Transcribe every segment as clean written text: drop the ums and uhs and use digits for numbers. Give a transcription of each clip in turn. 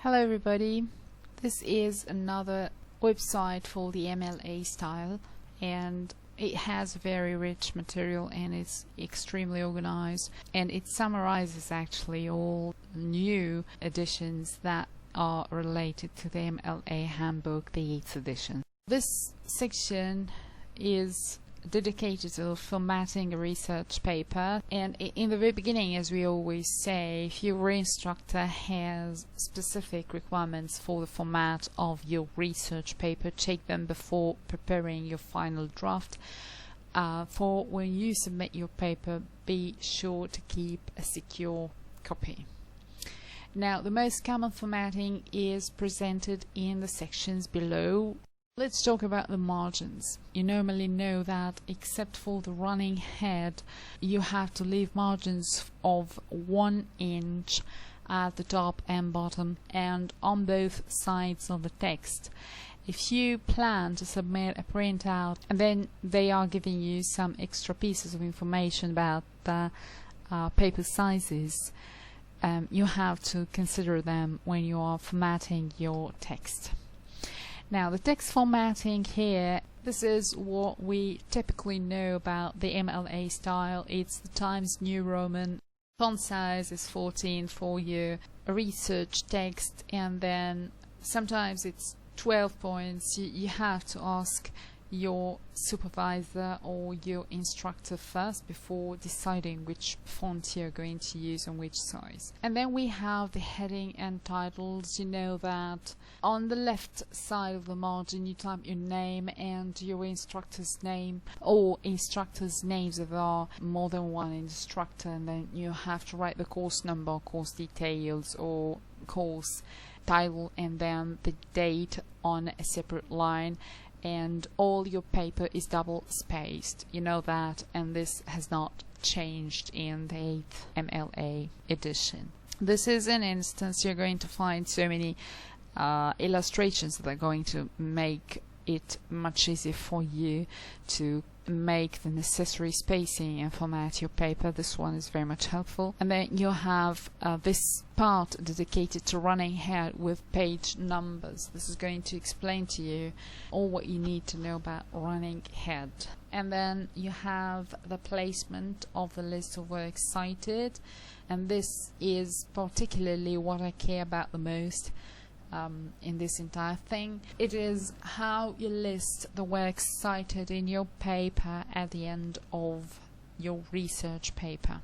Hello everybody, this is another website for the MLA style, and it has very rich material and it's extremely organized, and it summarizes actually all new editions that are related to the MLA handbook, the 8th edition. This section is dedicated to formatting a research paper, and in the very beginning, as we always say, if your instructor has specific requirements for the format of your research paper, check them before preparing your final draft. For when you submit your paper, be sure to keep a secure copy. Now, the most common formatting is presented in the sections below. Let's talk about the margins. You normally know that except for the running head, you have to leave margins of 1 inch at the top and bottom and on both sides of the text. If you plan to submit a printout and then they are giving you some extra pieces of information about the paper sizes, you have to consider them when you are formatting your text. Now, the text formatting here, this is what we typically know about the MLA style. It's the Times New Roman. Font size is 14 for your research text, and then sometimes it's 12 points. You have to ask your supervisor or your instructor first before deciding which font you're going to use and which size. And then we have the heading and titles. You know that on the left side of the margin you type your name and your instructor's name, or instructors' names if there are more than one instructor, and then you have to write the course number, course details, or course title, and then the date on a separate line. And all your paper is double spaced, you know that, and this has not changed in the 8th MLA edition. This is an instance you're going to find so many illustrations that are going to make it much easier for you to make the necessary spacing and format your paper. This one is very much helpful. And then you have this part dedicated to running head with page numbers. This is going to explain to you all what you need to know about running head. And then you have the placement of the list of works cited, and this is particularly what I care about the most in this entire thing. It is how you list the works cited in your paper at the end of your research paper,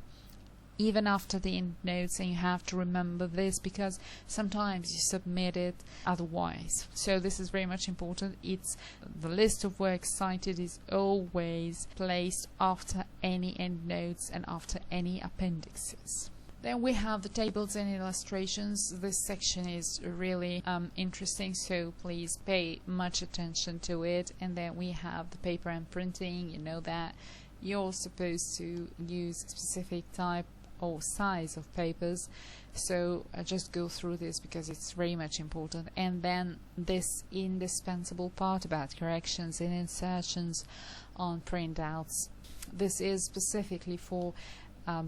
even after the endnotes, and you have to remember this because sometimes you submit it otherwise. So this is very much important. It's the list of works cited is always placed after any endnotes and after any appendixes. Then we have the tables and illustrations. This section is really interesting, so please pay much attention to it. And then we have the paper and printing. You know that you're supposed to use a specific type or size of papers, so just go through this because it's very much important. And then this indispensable part about corrections and insertions on printouts. This is specifically for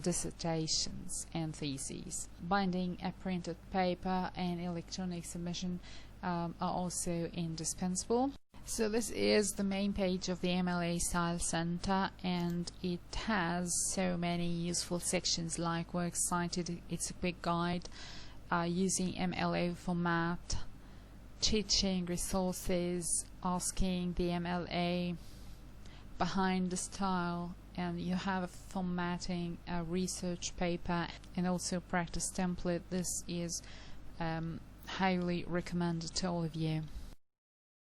dissertations and theses. Binding a printed paper and electronic submission are also indispensable. So this is the main page of the MLA Style Center, and it has so many useful sections like works cited. It's a quick guide using MLA format, teaching resources, asking the MLA, behind the style, and you have formatting a research paper and also practice template. This is highly recommended to all of you.